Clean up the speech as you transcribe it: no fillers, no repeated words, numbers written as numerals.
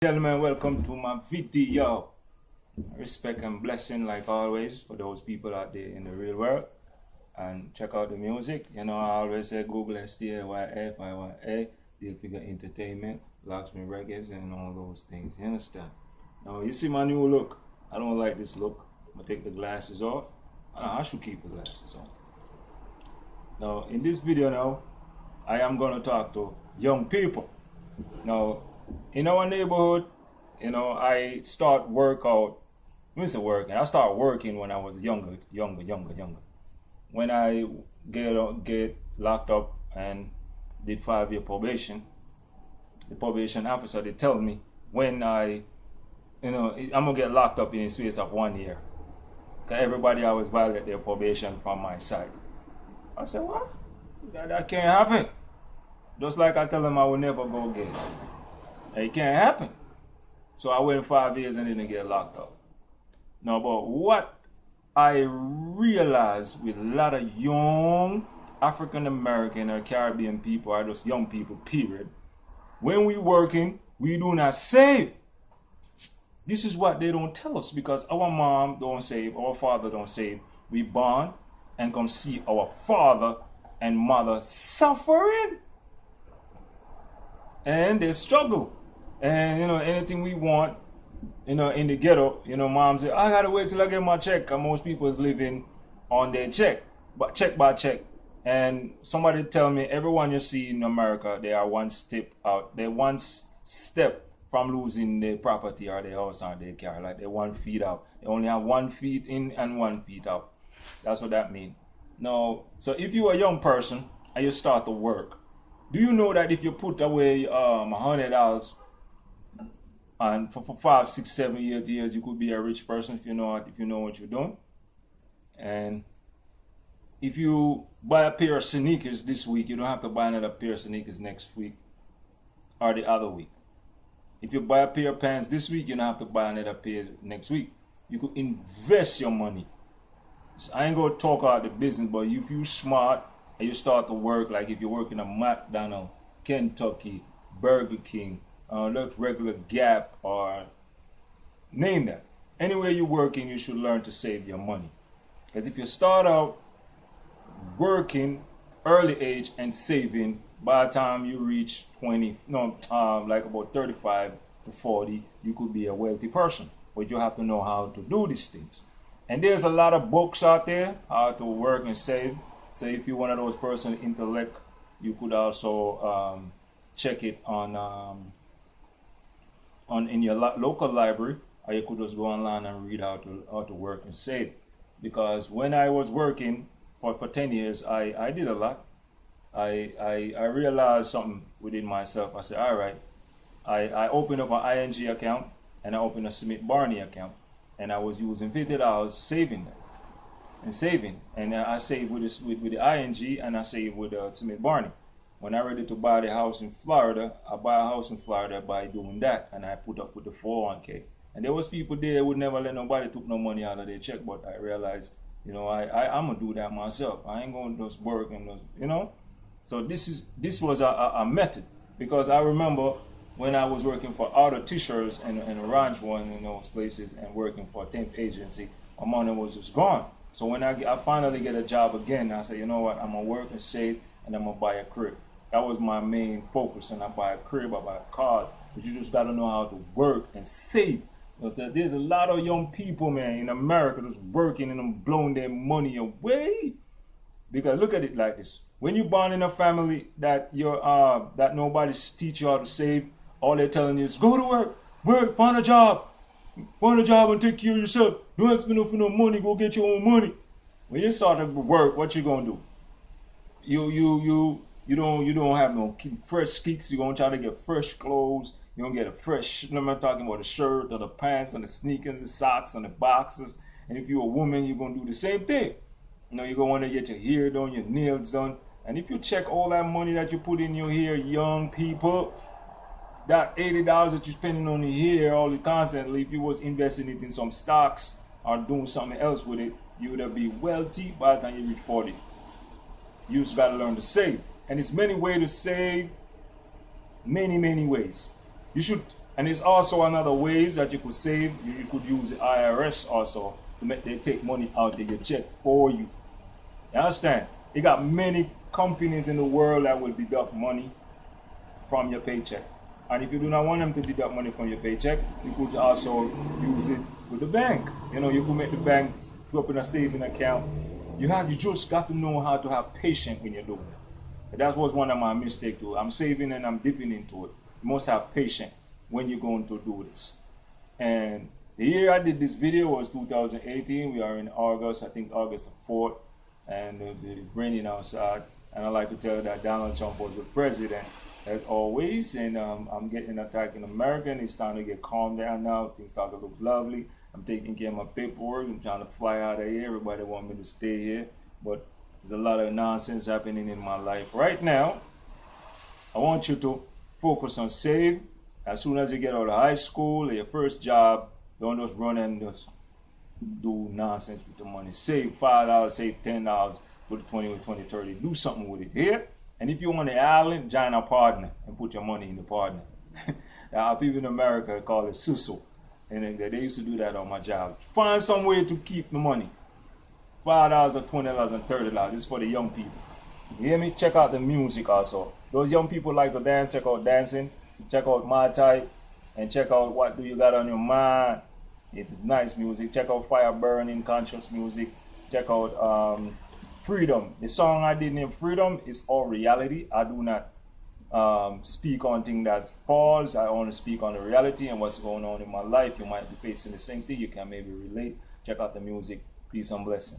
Gentlemen, welcome to my video. Respect and blessing like always for those people out there in the real world. And check out the music. You know, I always say Google STAYFIYA, Deal Figure Entertainment, Locksmith Records, and all those things. You understand? Now, you see my new look. I don't like this look. I'm going to take the glasses off. I should keep the glasses on. Now, in this video now, I am going to talk to young people. Now, in our neighborhood, you know, I start workout. I start working when I was younger. When I get locked up and did 5-year probation, the probation officer, they tell me when I'm gonna get locked up in the space of 1 year. Cause everybody always violate their probation from my side. I said, what? That can't happen. Just like I tell them I will never go gay. It can't happen. So I waited 5 years and didn't get locked up. Now, but what I realized with a lot of young African American or Caribbean people, or just young people, period, when we working, we do not save. This is what they don't tell us, because our mom don't save, our father don't save. We born and come see our father and mother suffering. And they struggle. And, you know, anything we want, you know, in the ghetto, you know, mom say, I gotta wait till I get my check. And most people is living on their check, but check by check. And somebody tell me, everyone you see in America, they are one step out. They're one step from losing their property or their house or their car. Like they're 1 feet out. They only have 1 feet in and 1 feet out. That's what that means. Now, so if you're a young person and you start to work, do you know that if you put away $100 and for 5, 6, 7 years, you could be a rich person if you know what you're doing? And if you buy a pair of sneakers this week, you don't have to buy another pair of sneakers next week or the other week. If you buy a pair of pants this week, you don't have to buy another pair next week. You could invest your money. So I ain't gonna talk about the business, but if you're smart and you start to work, like if you're working at McDonald's, Kentucky, Burger King, regular Gap, or name that. Anywhere you're working, you should learn to save your money. Because if you start out working early age and saving, by the time you reach like about 35 to 40, you could be a wealthy person. But you have to know how to do these things. And there's a lot of books out there, how to work and save. So if you're one of those person intellect, you could also check it on in your local library, or you could just go online and read how to work and save. Because when I was working for 10 years, I did a lot. I realized something within myself. I said, all right, I opened up an ING account and I opened a Smith Barney account, and I was using $50 saving that. And I saved with the ING, and I saved with Smith Barney. When I'm ready to buy the house in Florida, I buy a house in Florida by doing that, and I put up with the 401k. And there was people there who would never let nobody took no money out of their check, but I realized, you know, I'm gonna do that myself. I ain't gonna just work and just, you know. So this was a method, because I remember when I was working for Auto T-shirts and Orange One in those places and working for a temp agency, my money was just gone. So when I finally get a job again, I said, you know what, I'm gonna work and save, and I'm gonna buy a crib. That was my main focus, and I buy a crib, I buy cars. But you just gotta know how to work and save. Because there's a lot of young people, man, in America just working and them blowing their money away. Because look at it like this: when you're born in a family that that nobody's teach you how to save, all they're telling you is go to work, find a job and take care of yourself. Don't ask me for no money, go get your own money. When you start to work, what you gonna do? You don't have no fresh kicks. You're gonna try to get fresh clothes. You're gonna get a fresh, I'm not talking about the shirt or the pants and the sneakers, the socks and the boxes. And if you're a woman, you're gonna do the same thing. You know, you're gonna wanna get your hair done, your nails done. And if you check all that money that you put in your hair, young people, that $80 that you're spending on your hair all constantly, if you was investing it in some stocks or doing something else with it, you would be wealthy by the time you reach 40. You just gotta learn to save. And it's many ways to save, many ways. You should And it's also another ways that you could save. You could use the IRS also to make they take money out of your check for you. You understand? You got many companies in the world that will deduct money from your paycheck. And if you do not want them to deduct money from your paycheck, you could also use it with the bank. You know, you could make the bank open a saving account. You just got to know how to have patience when you're doing it. That was one of my mistakes too. I'm saving and I'm dipping into it. You must have patience when you're going to do this. And the year I did this video was 2018. We are in August, I think August 4th, and it's raining outside. And I like to tell you that Donald Trump was the president as always, and I'm getting attacked in America, and it's starting to get calmed down now. Things start to look lovely. I'm taking care of my paperwork. I'm trying to fly out of here. Everybody wants me to stay here, but there's a lot of nonsense happening in my life right now. I want you to focus on save. As soon as you get out of high school or your first job, don't just run and just do nonsense with the money. Save $5, save $10, put 20 20, 30. Do something with it here. And if you want the island, join a partner and put your money in the partner. People in America call it suso. And they used to do that on my job. Find some way to keep the money. $5 or $20 and $30. This is for the young people. You hear me? Check out the music also. Those young people like to dance, check out dancing. Check out My Type. And check out What Do You Got On Your Mind. It's nice music. Check out Fire Burning, Conscious Music. Check out Freedom. The song I did named Freedom is all reality. I do not speak on things that's false. I only speak on the reality and what's going on in my life. You might be facing the same thing. You can maybe relate. Check out the music. Peace and blessing.